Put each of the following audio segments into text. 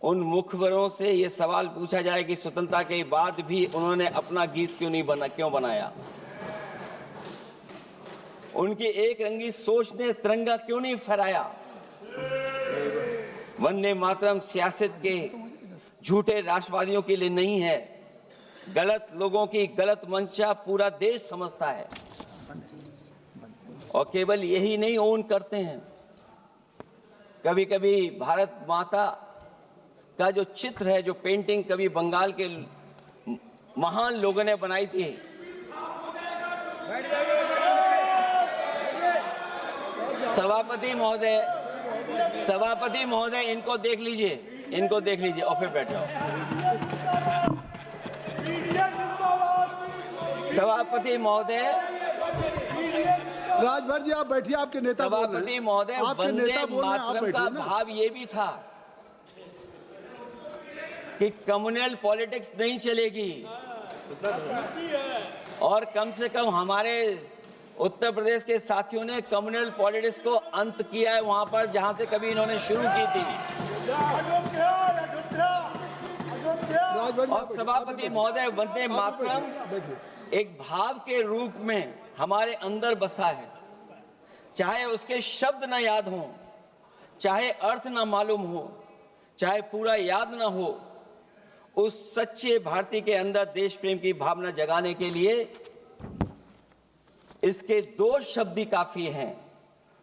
उन मुखबरों से ये सवाल पूछा जाए कि स्वतंत्रता के बाद भी उन्होंने अपना गीत क्यों बनाया। उनकी एक रंगी सोच ने तिरंगा क्यों नहीं फहराया। वंदे मातरम सियासत के झूठे राष्ट्रवादियों के लिए नहीं है। गलत लोगों की गलत मंशा पूरा देश समझता है और केवल यही नहीं ओन करते हैं। कभी कभी भारत माता का जो चित्र है, जो पेंटिंग कभी बंगाल के महान लोगों ने बनाई थी, सभापति महोदय इनको देख लीजिए और फिर बैठ जाओ। सभापति महोदय, राजभर जी आप बैठिए, आपके नेता सभापति महोदय, वंदे मातरम का भाव ये भी था कि कम्युनल पॉलिटिक्स नहीं चलेगी और कम से कम हमारे उत्तर प्रदेश के साथियों ने कम्युनल पॉलिटिक्स को अंत किया है वहां पर जहां से कभी इन्होंने शुरू की थी। और सभापति महोदय, वंदे मातरम एक भाव के रूप में हमारे अंदर बसा है। चाहे उसके शब्द ना याद हो, चाहे अर्थ ना मालूम हो, चाहे पूरा याद ना हो, उस सच्चे भारतीय के अंदर देश प्रेम की भावना जगाने के लिए इसके दो शब्द ही काफी हैं।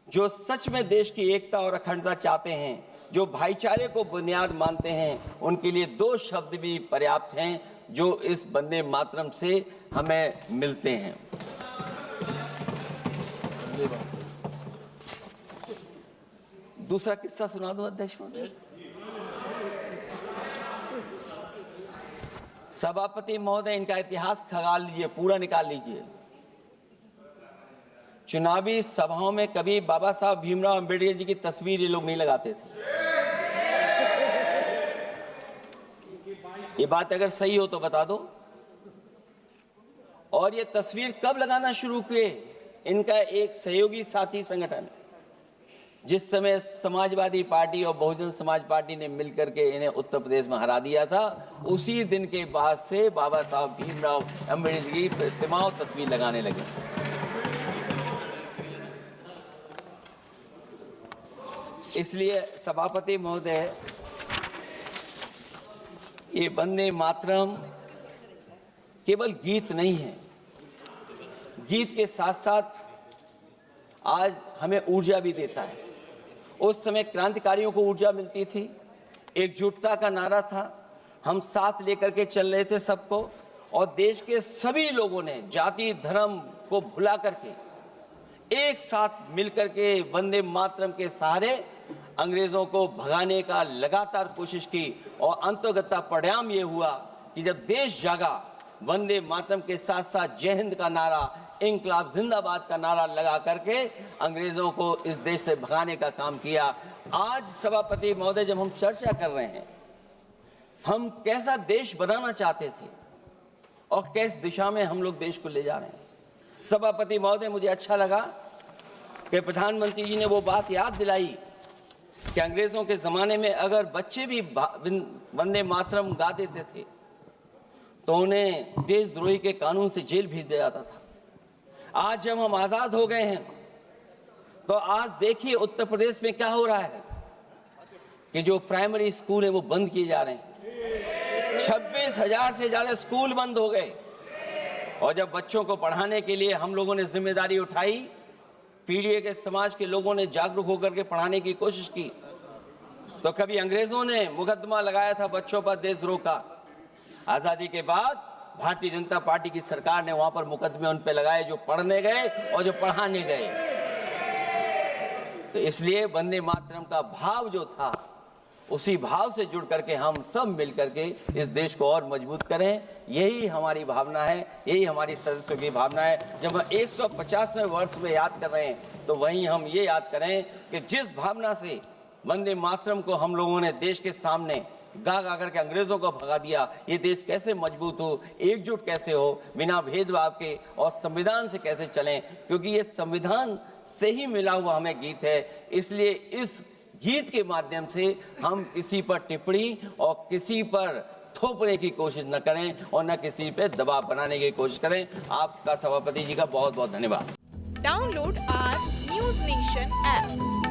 जो सच में देश की एकता और अखंडता चाहते हैं, जो भाईचारे को बुनियाद मानते हैं, उनके लिए दो शब्द भी पर्याप्त हैं जो इस वंदे मातरम से हमें मिलते हैं। दूसरा किस्सा सुना दूं अध्यक्ष महोदय? सभापति महोदय, इनका इतिहास खंगाल लीजिए, पूरा निकाल लीजिए। चुनावी सभाओं में कभी बाबा साहब भीमराव अंबेडकर जी की तस्वीर ये लोग नहीं लगाते थे। ये बात अगर सही हो तो बता दो। और ये तस्वीर कब लगाना शुरू किए? इनका एक सहयोगी साथी संगठन, जिस समय समाजवादी पार्टी और बहुजन समाज पार्टी ने मिलकर के इन्हें उत्तर प्रदेश में हरा दिया था, उसी दिन के बाद से बाबा साहब भीमराव अंबेडकर की प्रतिमा और तस्वीर लगाने लगे। इसलिए सभापति महोदय, ये वंदे मातरम केवल गीत नहीं है। गीत के साथ साथ आज हमें ऊर्जा भी देता है। उस समय क्रांतिकारियों को ऊर्जा मिलती थी, एकजुटता का नारा था, हम साथ लेकर के चल रहे थे सबको, और देश के सभी लोगों ने जाति धर्म को भुला करके एक साथ मिलकर के वंदे मातरम के सहारे अंग्रेजों को भगाने का लगातार कोशिश की। और अंततः परिणाम ये हुआ कि जब देश जागा, वंदे मातरम के साथ साथ जय हिंद का नारा, इंकलाब जिंदाबाद का नारा लगा करके अंग्रेजों को इस देश से भगाने का काम किया। आज सभापति महोदय, जब हम चर्चा कर रहे हैं, हम कैसा देश बनाना चाहते थे और किस दिशा में हम लोग देश को ले जा रहे हैं। सभापति महोदय, मुझे अच्छा लगा कि प्रधानमंत्री जी ने वो बात याद दिलाई कि अंग्रेजों के जमाने में अगर बच्चे भी वंदे मातरम गा देते थे तो उन्हें देशद्रोही के कानून से जेल भेज दिया जाता था। आज जब हम आजाद हो गए हैं तो आज देखिए उत्तर प्रदेश में क्या हो रहा है कि जो प्राइमरी स्कूल है वो बंद किए जा रहे हैं। 26,000 से ज्यादा स्कूल बंद हो गए। और जब बच्चों को पढ़ाने के लिए हम लोगों ने जिम्मेदारी उठाई, पीढ़ी के समाज के लोगों ने जागरूक होकर के पढ़ाने की कोशिश की, तो कभी अंग्रेजों ने मुकदमा लगाया था बच्चों पर देशद्रोह का। आजादी के बाद भारतीय जनता पार्टी की सरकार ने वहां पर मुकदमे उन पे लगाए जो पढ़ने गए और जो पढ़ाने गए। तो इसलिए वंदे मातरम का भाव जो था, उसी भाव से जुड़ करके हम सब मिल करके इस देश को और मजबूत करें। यही हमारी भावना है, यही हमारी सदस्यों की भावना है। जब हम 150वें वर्ष में याद कर रहे हैं तो वहीं हम ये याद करें कि जिस भावना से वंदे मातरम को हम लोगों ने देश के सामने गा गा करके अंग्रेजों को भगा दिया, ये देश कैसे मजबूत हो, एकजुट कैसे हो, बिना भेदभाव के, और संविधान से कैसे चलें, क्योंकि ये संविधान से ही मिला हुआ हमें गीत है। इसलिए इस गीत के माध्यम से हम किसी पर टिप्पणी और किसी पर थोपने की कोशिश न करें और न किसी पे दबाव बनाने की कोशिश करें। आपका सभापति जी का बहुत बहुत धन्यवाद। Download our News Nation app